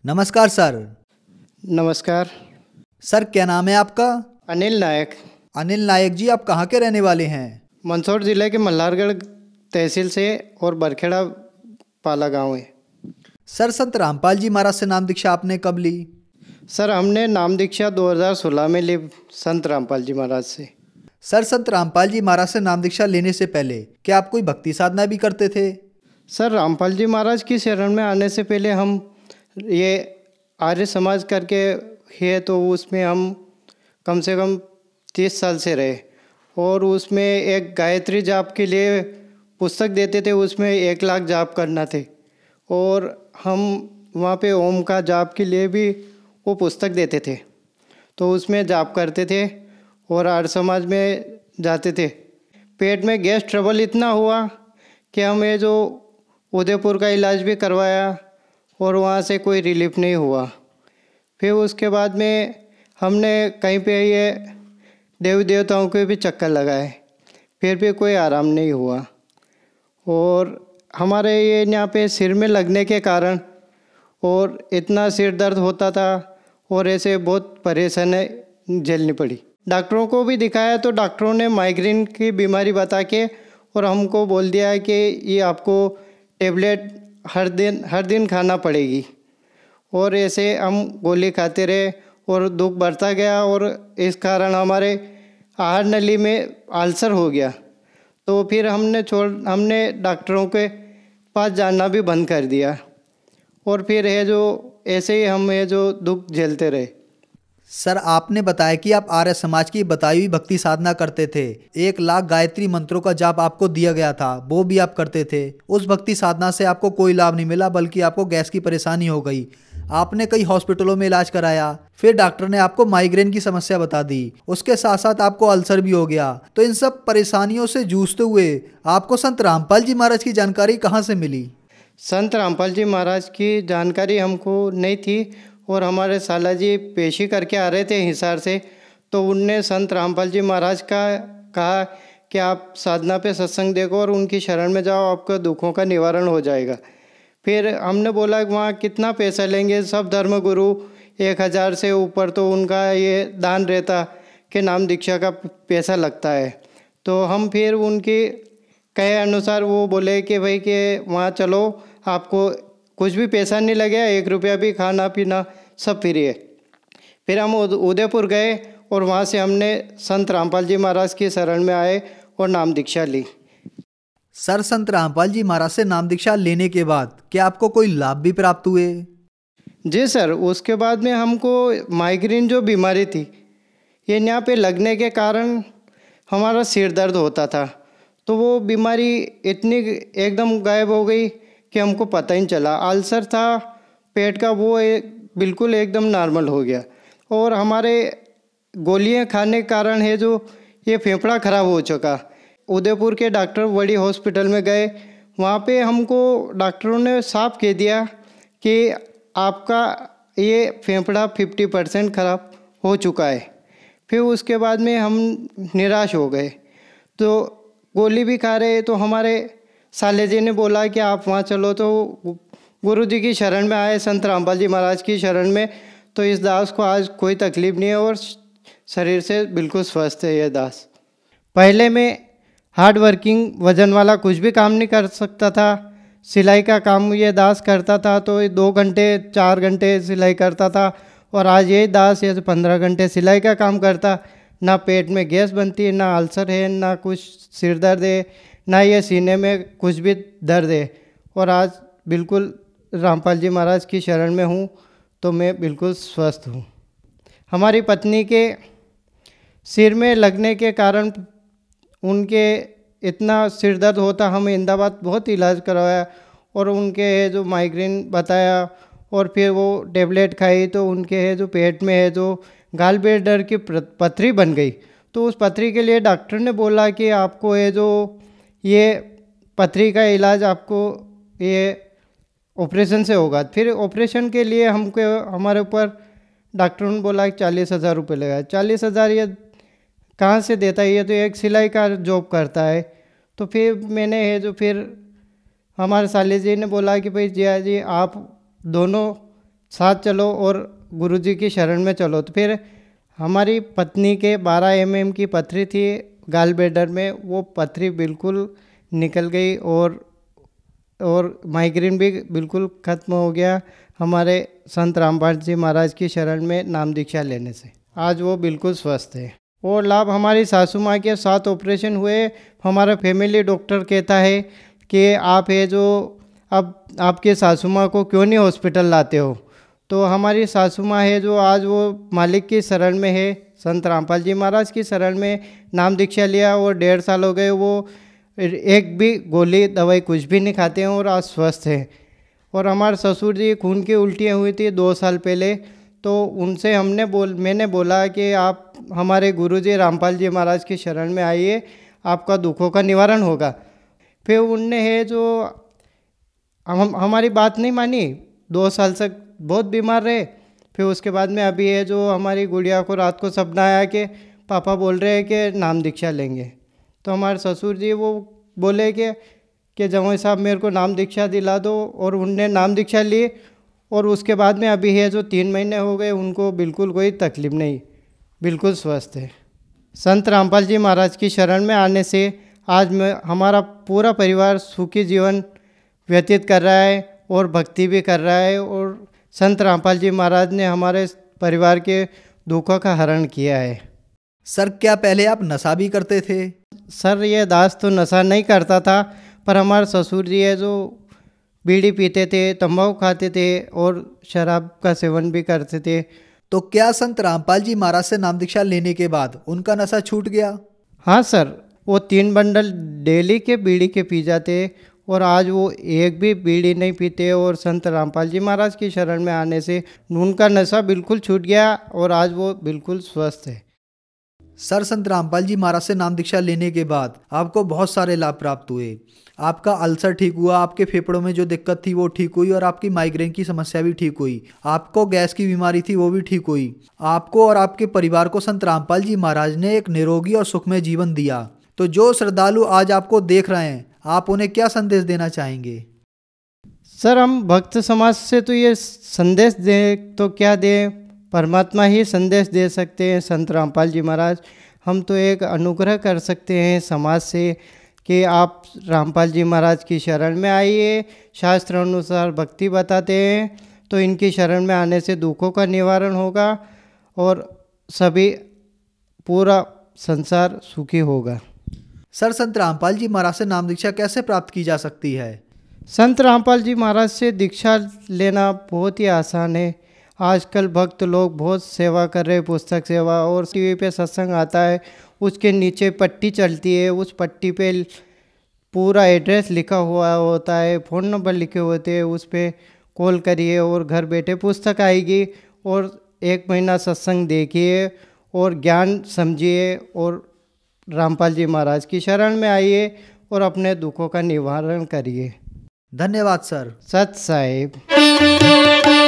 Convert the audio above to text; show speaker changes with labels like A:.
A: नमस्कार सर।
B: नमस्कार।
A: सर क्या नाम है आपका?
B: अनिल नायक।
A: अनिल नायक जी, आप कहाँ के रहने वाले हैं?
B: मंदसौर जिले के मल्हारगढ़ तहसील से और बरखेड़ा पाला गांव है।
A: सर संत रामपाल जी महाराज से नाम दीक्षा आपने कब ली?
B: सर हमने नाम दीक्षा 2016 में ली संत रामपाल जी महाराज से।
A: सर संत रामपाल जी महाराज से नाम दीक्षा लेने से पहले क्या आप कोई भक्ति साधना भी करते थे?
B: सर रामपाल जी महाराज की शरण में आने से पहले हम ये आर्य समाज करके है, तो उसमें हम कम से कम 30 साल से रहे। और उसमें एक गायत्री जाप के लिए पुस्तक देते थे, उसमें 1 लाख जाप करना थे। और हम वहाँ पे ओम का जाप के लिए भी वो पुस्तक देते थे, तो उसमें जाप करते थे और आर्य समाज में जाते थे। पेट में गैस ट्रबल इतना हुआ कि हमें जो उदयपुर का इलाज भी करवाया और वहाँ से कोई रिलीफ नहीं हुआ। फिर उसके बाद में हमने कहीं पे ये देवी देवताओं के भी चक्कर लगाए, फिर भी कोई आराम नहीं हुआ। और हमारे ये यहाँ पे सिर में लगने के कारण और इतना सिर दर्द होता था और ऐसे बहुत परेशानी झेलनी पड़ी। डॉक्टरों को भी दिखाया तो डॉक्टरों ने माइग्रेन की बीमारी बता के और हमको बोल दिया कि ये आपको टेबलेट हर दिन खाना पड़ेगी। और ऐसे हम गोली खाते रहे और दुख बढ़ता गया और इस कारण हमारे आहार नली में अल्सर हो गया। तो फिर हमने डॉक्टरों के पास जाना भी बंद कर दिया। और फिर है जो ऐसे ही हम है जो दुख झेलते रहे।
A: सर आपने बताया कि आप आर्य समाज की बताई हुई भक्ति साधना करते थे। 1 लाख गायत्री मंत्रों का जाप आपको दिया गया था, वो भी आप करते थे। उस भक्ति साधना से आपको कोई लाभ नहीं मिला, बल्कि आपको गैस की परेशानी हो गई। आपने कई हॉस्पिटलों में इलाज कराया, फिर डॉक्टर ने आपको माइग्रेन की समस्या बता दी, उसके साथ साथ आपको अल्सर भी हो गया। तो इन सब परेशानियों से जूझते हुए आपको संत रामपाल जी महाराज की जानकारी कहाँ से मिली?
B: संत रामपाल जी महाराज की जानकारी हमको नहीं थी और हमारे साला जी पेशी करके आ रहे थे हिसार से, तो उनने संत रामपाल जी महाराज का कहा कि आप साधना पे सत्संग देखो और उनकी शरण में जाओ, आपके दुखों का निवारण हो जाएगा। फिर हमने बोला कि वहाँ कितना पैसा लेंगे, सब धर्मगुरु 1000 से ऊपर तो उनका ये दान रहता कि नाम दीक्षा का पैसा लगता है। तो हम फिर उनकी कहे अनुसार वो बोले कि भाई कि वहाँ चलो, आपको कुछ भी पैसा नहीं लगेगा, 1 रुपया भी, खाना पीना सब फ्री है। फिर हम उदयपुर गए और वहाँ से हमने संत रामपाल जी महाराज की शरण में आए और नाम दीक्षा ली।
A: सर संत रामपाल जी महाराज से नाम दीक्षा लेने के बाद क्या आपको कोई लाभ भी प्राप्त हुए?
B: जी सर, उसके बाद में हमको माइग्रेन जो बीमारी थी ये यहाँ पे लगने के कारण हमारा सिर दर्द होता था, तो वो बीमारी इतनी एकदम गायब हो गई कि हमको पता ही नहीं चला। अल्सर था पेट का, वो बिल्कुल एकदम नॉर्मल हो गया। और हमारे गोलियां खाने के कारण है जो ये फेफड़ा खराब हो चुका। उदयपुर के डॉक्टर बड़ी हॉस्पिटल में गए, वहाँ पे हमको डॉक्टरों ने साफ कह दिया कि आपका ये फेफड़ा 50% खराब हो चुका है। फिर उसके बाद में हम निराश हो गए, तो गोली भी खा रहे। तो हमारे साले जी ने बोला कि आप वहाँ चलो, तो गुरु जी की शरण में आए, संत रामपाल जी महाराज की शरण में। तो इस दास को आज कोई तकलीफ नहीं है और शरीर से बिल्कुल स्वस्थ है ये दास। पहले में हार्ड वर्किंग वजन वाला कुछ भी काम नहीं कर सकता था। सिलाई का काम ये दास करता था, तो 2 घंटे 4 घंटे सिलाई करता था। और आज ये दास ये 15 घंटे सिलाई का काम करता। ना पेट में गैस बनती है, ना अल्सर है, ना कुछ सिर दर्द है, ना ये सीने में कुछ भी दर्द है। और आज बिल्कुल रामपाल जी महाराज की शरण में हूँ, तो मैं बिल्कुल स्वस्थ हूँ। हमारी पत्नी के सिर में लगने के कारण उनके इतना सिर दर्द होता, हम अहमदाबाद बहुत इलाज करवाया और उनके है जो माइग्रेन बताया और फिर वो टेबलेट खाई, तो उनके है जो पेट में है जो गाल ब्लैडर की पथरी बन गई। तो उस पथरी के लिए डॉक्टर ने बोला कि आपको है जो ये पथरी का इलाज आपको ये ऑपरेशन से होगा। फिर ऑपरेशन के लिए हमको हमारे ऊपर डॉक्टरों ने बोला कि 40,000 रुपये लगा। 40,000 ये कहाँ से देता है, ये तो एक सिलाई का जॉब करता है। तो फिर मैंने है जो फिर हमारे साले जी ने बोला कि भाई जिया जी आप दोनों साथ चलो और गुरुजी की शरण में चलो। तो फिर हमारी पत्नी के 12 mm की पथरी थी गाल ब्लैडर में, वो पथरी बिल्कुल निकल गई और माइग्रेन भी बिल्कुल ख़त्म हो गया हमारे संत रामपाल जी महाराज की शरण में नाम दीक्षा लेने से। आज वो बिल्कुल स्वस्थ है। और लाभ हमारी सासू माँ के 7 ऑपरेशन हुए। हमारा फैमिली डॉक्टर कहता है कि आप है जो अब आपके सासू माँ को क्यों नहीं हॉस्पिटल लाते हो। तो हमारी सासू माँ है जो आज वो मालिक की शरण में है, संत रामपाल जी महाराज की शरण में नाम दीक्षा लिया और 1.5 साल हो गए। वो एक भी गोली दवाई कुछ भी नहीं खाते हैं और आज स्वस्थ हैं। और हमारे ससुर जी खून की उल्टियाँ हुई थी 2 साल पहले, तो उनसे मैंने बोला कि आप हमारे गुरुजी रामपाल जी महाराज की शरण में आइए, आपका दुखों का निवारण होगा। फिर उनने है जो हमारी बात नहीं मानी, 2 साल तक बहुत बीमार रहे। फिर उसके बाद में अभी है जो हमारी गुड़िया को रात को सपना आया कि पापा बोल रहे हैं कि नाम दीक्षा लेंगे। तो हमारे ससुर जी वो बोले कि जवाई साहब मेरे को नाम दीक्षा दिला दो, और उनने नाम दीक्षा ली। और उसके बाद में अभी है जो 3 महीने हो गए, उनको बिल्कुल कोई तकलीफ नहीं, बिल्कुल स्वस्थ है। संत रामपाल जी महाराज की शरण में आने से आज हमारा पूरा परिवार सुखी जीवन व्यतीत कर रहा है और भक्ति भी कर रहा है। और संत रामपाल जी महाराज ने हमारे परिवार के दुखों का हरण किया है।
A: सर क्या पहले आप नशा भी करते थे?
B: सर ये दास तो नशा नहीं करता था, पर हमारे ससुर जी है जो बीड़ी पीते थे, तंबाकू खाते थे और शराब का सेवन भी करते थे।
A: तो क्या संत रामपाल जी महाराज से नाम दीक्षा लेने के बाद उनका नशा छूट गया?
B: हाँ सर, वो 3 बंडल डेली के बीड़ी के पी जाते और आज वो एक भी बीड़ी नहीं पीते। और संत रामपाल जी महाराज की शरण में आने से उनका नशा बिल्कुल छूट गया और आज वो बिल्कुल स्वस्थ है।
A: सर संत रामपाल जी महाराज से नाम दीक्षा लेने के बाद आपको बहुत सारे लाभ प्राप्त हुए। आपका अल्सर ठीक हुआ, आपके फेफड़ों में जो दिक्कत थी वो ठीक हुई और आपकी माइग्रेन की समस्या भी ठीक हुई। आपको गैस की बीमारी थी वो भी ठीक हुई। आपको और आपके परिवार को संत रामपाल जी महाराज ने एक निरोगी और सुखमय जीवन दिया। तो जो श्रद्धालु आज आपको देख रहे हैं, आप उन्हें क्या संदेश देना चाहेंगे?
B: सर हम भक्त समाज से तो ये संदेश दें तो क्या दें, परमात्मा ही संदेश दे सकते हैं। संत रामपाल जी महाराज, हम तो एक अनुग्रह कर सकते हैं समाज से कि आप रामपाल जी महाराज की शरण में आइए। शास्त्र अनुसार भक्ति बताते हैं, तो इनकी शरण में आने से दुखों का निवारण होगा और सभी पूरा संसार सुखी होगा।
A: सर संत रामपाल जी महाराज से नाम दीक्षा कैसे प्राप्त की जा सकती है?
B: संत रामपाल जी महाराज से दीक्षा लेना बहुत ही आसान है। आजकल भक्त लोग बहुत सेवा कर रहे हैं, पुस्तक सेवा, और टीवी पे सत्संग आता है, उसके नीचे पट्टी चलती है, उस पट्टी पे पूरा एड्रेस लिखा हुआ होता है, फ़ोन नंबर लिखे होते हैं, उस पर कॉल करिए और घर बैठे पुस्तक आएगी। और 1 महीना सत्संग देखिए और ज्ञान समझिए और रामपाल जी महाराज की शरण में आइए और अपने दुखों का निवारण करिए।
A: धन्यवाद सर।
B: सत साहिब।